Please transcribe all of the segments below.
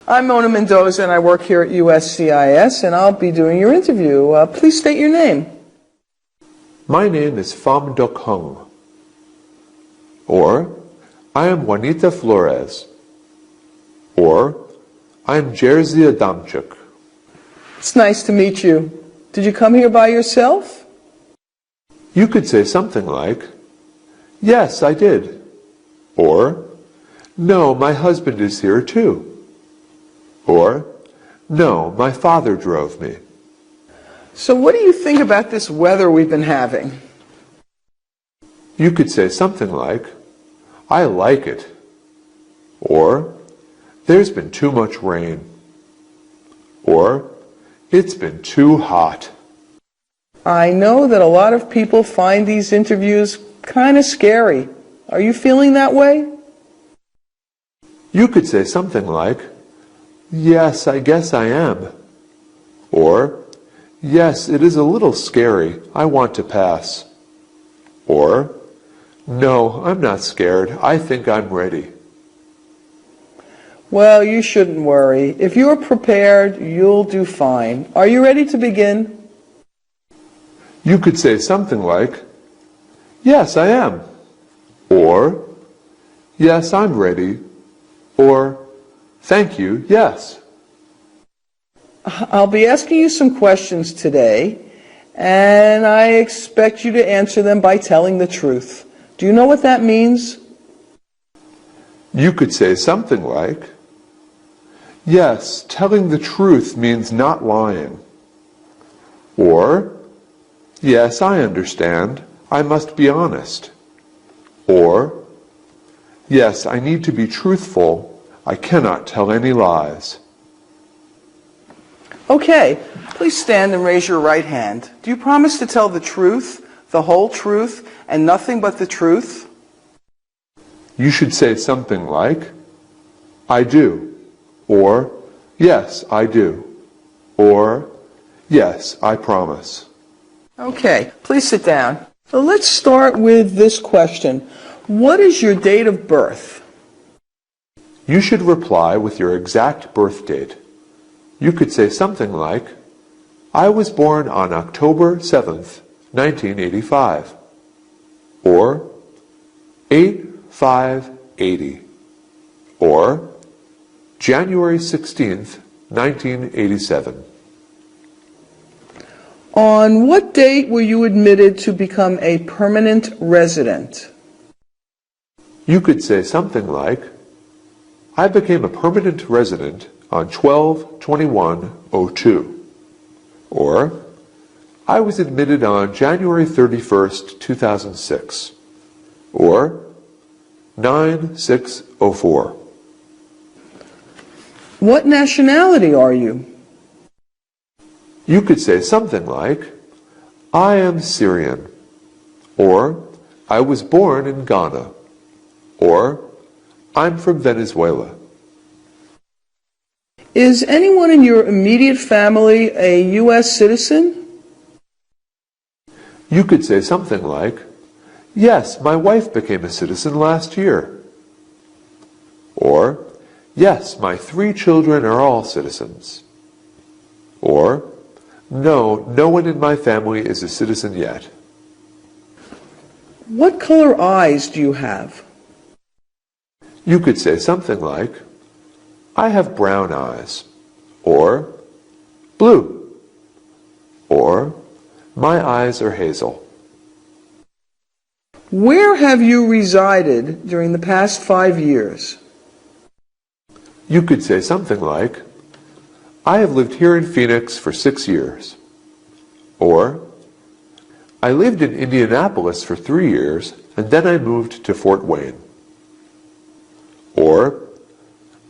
I'm Mona Mendoza, and I work here at USCIS, and I'll be doing your interview. Please state your name. My name is Pham Duc Hung. Or, I am Juanita Flores. Or, I am Jerzy Adamczyk. It's nice to meet you. Did you come here by yourself? You could say something like, yes, I did. Or, no, my husband is here too. Or, no, my father drove me. So what do you think about this weather we've been having? You could say something like, I like it. Or, there's been too much rain. Or, it's been too hot. I know that a lot of people find these interviews kind of scary. Are you feeling that way? You could say something like, yes, I guess I am. Or, yes, it is a little scary. I want to pass. Or, no, I'm not scared. I think I'm ready. Well, you shouldn't worry. If you're prepared, you'll do fine. Are you ready to begin? You could say something like, yes, I am. Or, yes, I'm ready. Or, thank you, yes. I'll be asking you some questions today, and I expect you to answer them by telling the truth. Do you know what that means? You could say something like, yes, telling the truth means not lying. Or, yes, I understand. I must be honest. Or, yes, I need to be truthful. I cannot tell any lies. Okay, please stand and raise your right hand. Do you promise to tell the truth, the whole truth, and nothing but the truth? You should say something like, I do. Or, yes, I do. Or, yes, I promise. Okay, please sit down. So let's start with this question. What is your date of birth? You should reply with your exact birth date. You could say something like, I was born on October 7th, 1985. Or, 8/5/80. Or, January 16th, 1987. On what date were you admitted to become a permanent resident? You could say something like, I became a permanent resident on 12/21/02. Or, I was admitted on January 31st, 2006. Or, 9/6/04. What nationality are you? You could say something like, I am Syrian. Or, I was born in Ghana. Or, I'm from Venezuela. Is anyone in your immediate family a U.S. citizen? You could say something like, yes, my wife became a citizen last year. Or, yes, my 3 children are all citizens. Or, no, no one in my family is a citizen yet. What color eyes do you have? You could say something like, I have brown eyes. Or, blue. Or, my eyes are hazel. Where have you resided during the past 5 years? You could say something like, I have lived here in Phoenix for 6 years. Or, I lived in Indianapolis for 3 years, and then I moved to Fort Wayne. Or,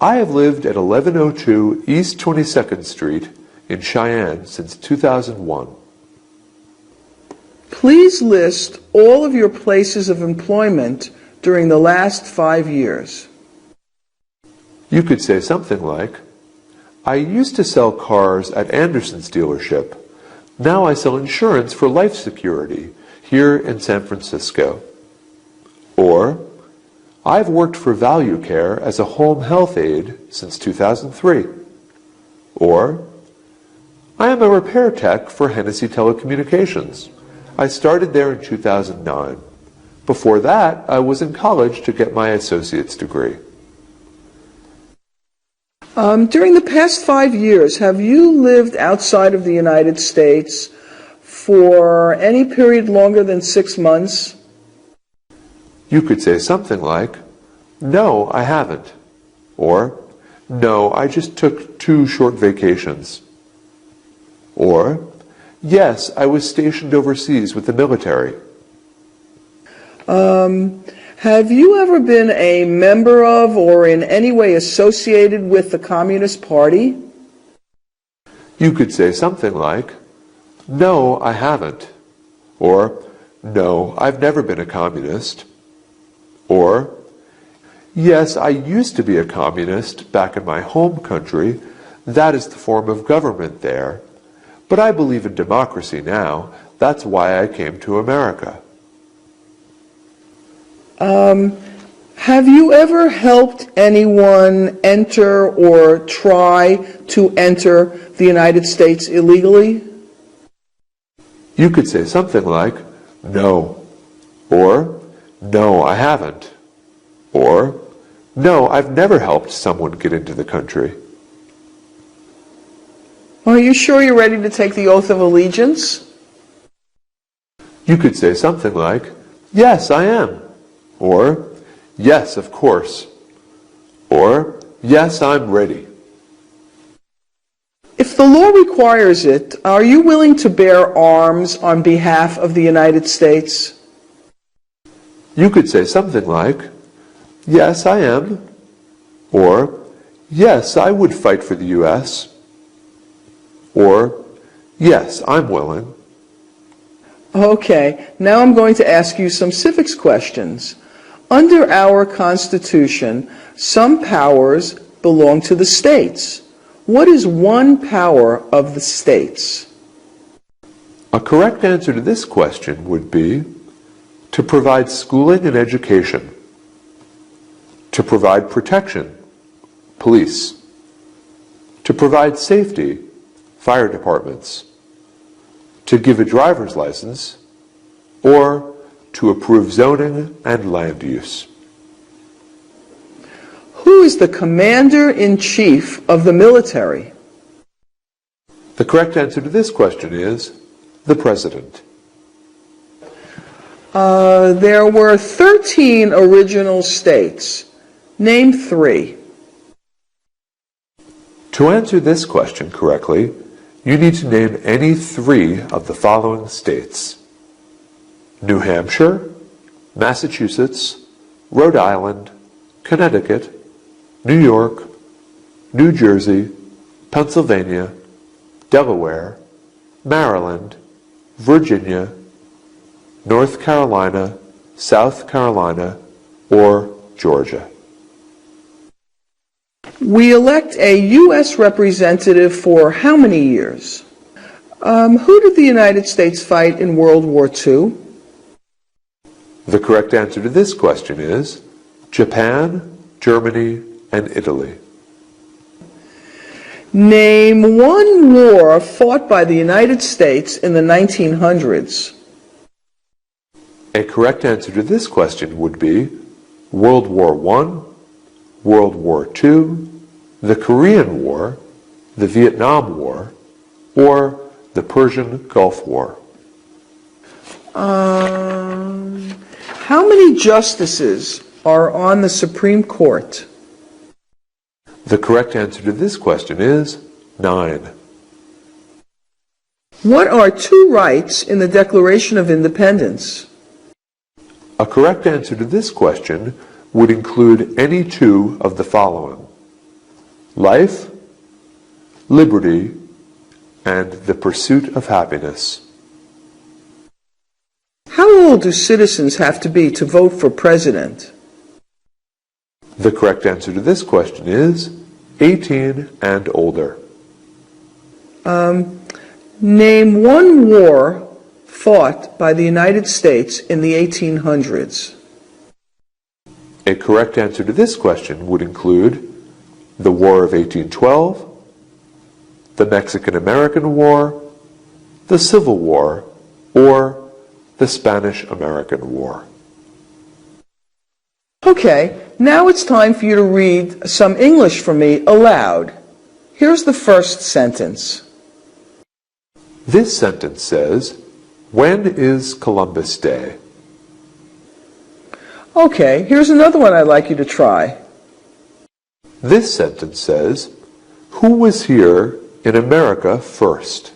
I have lived at 1102 East 22nd Street in Cheyenne since 2001. Please list all of your places of employment during the last 5 years. You could say something like, I used to sell cars at Anderson's dealership. Now I sell insurance for life security here in San Francisco. Or, I've worked for Value Care as a home health aide since 2003. Or, I am a repair tech for Hennessy Telecommunications. I started there in 2009. Before that, I was in college to get my associate's degree. During the past 5 years, have you lived outside of the United States for any period longer than 6 months? You could say something like, no, I haven't. Or, no, I just took 2 short vacations. Or, yes, I was stationed overseas with the military. Have you ever been a member of or in any way associated with the Communist Party? You could say something like, no, I haven't. Or, no, I've never been a communist. Or, yes, I used to be a communist back in my home country. That is the form of government there. But I believe in democracy now. That's why I came to America. Have you ever helped anyone enter or try to enter the United States illegally? You could say something like, no. Or, no, I haven't. Or, no, I've never helped someone get into the country. Are you sure you're ready to take the oath of allegiance? You could say something like, yes, I am. Or, yes, of course. Or, yes, I'm ready. If the law requires it, are you willing to bear arms on behalf of the United States? You could say something like, yes, I am. Or, yes, I would fight for the U.S. Or, yes, I'm willing. Okay, now I'm going to ask you some civics questions. Under our Constitution, some powers belong to the states. What is one power of the states? A correct answer to this question would be to provide schooling and education, to provide protection, police, to provide safety, fire departments, to give a driver's license, or to approve zoning and land use. Who is the commander-in-chief of the military? The correct answer to this question is the president. There were 13 original states. Name 3. To answer this question correctly, you need to name any 3 of the following states: New Hampshire, Massachusetts, Rhode Island, Connecticut, New York, New Jersey, Pennsylvania, Delaware, Maryland, Virginia, North Carolina, South Carolina, or Georgia. We elect a U.S. representative for how many years? Who did the United States fight in World War II? The correct answer to this question is Japan, Germany, and Italy. Name one war fought by the United States in the 1900s. A correct answer to this question would be World War I, World War II, the Korean War, the Vietnam War, or the Persian Gulf War. How many justices are on the Supreme Court? The correct answer to this question is 9. What are 2 rights in the Declaration of Independence? A correct answer to this question would include any 2 of the following: life, liberty, and the pursuit of happiness. How old do citizens have to be to vote for president? The correct answer to this question is 18 and older. Name one war fought by the United States in the 1800s. A correct answer to this question would include the War of 1812, the Mexican-American War, the Civil War, or the Spanish-American War. Okay, now it's time for you to read some English for me aloud. Here's the first sentence. This sentence says, "When is Columbus Day?" Okay, here's another one I'd like you to try. This sentence says, "Who was here in America first?"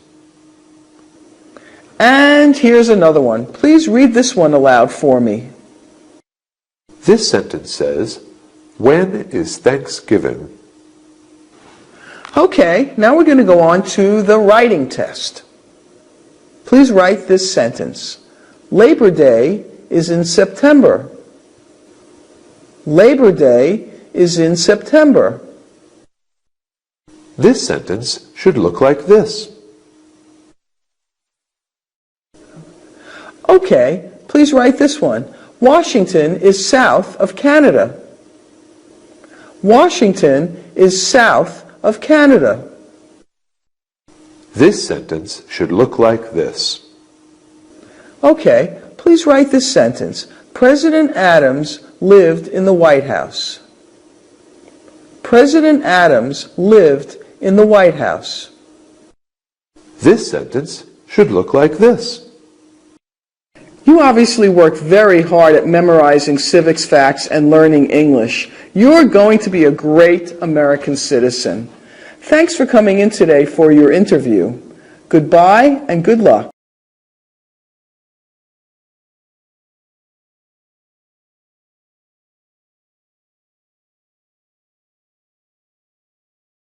And here's another one. Please read this one aloud for me. This sentence says, "When is Thanksgiving?" Okay, now we're going to go on to the writing test. Please write this sentence. Labor Day is in September. Labor Day is in September. This sentence should look like this. Okay, please write this one. Washington is south of Canada. Washington is south of Canada. This sentence should look like this. Okay, please write this sentence. President Adams lived in the White House. President Adams lived in the White House. This sentence should look like this. You obviously worked very hard at memorizing civics facts and learning English. You're going to be a great American citizen. Thanks for coming in today for your interview. Goodbye and good luck.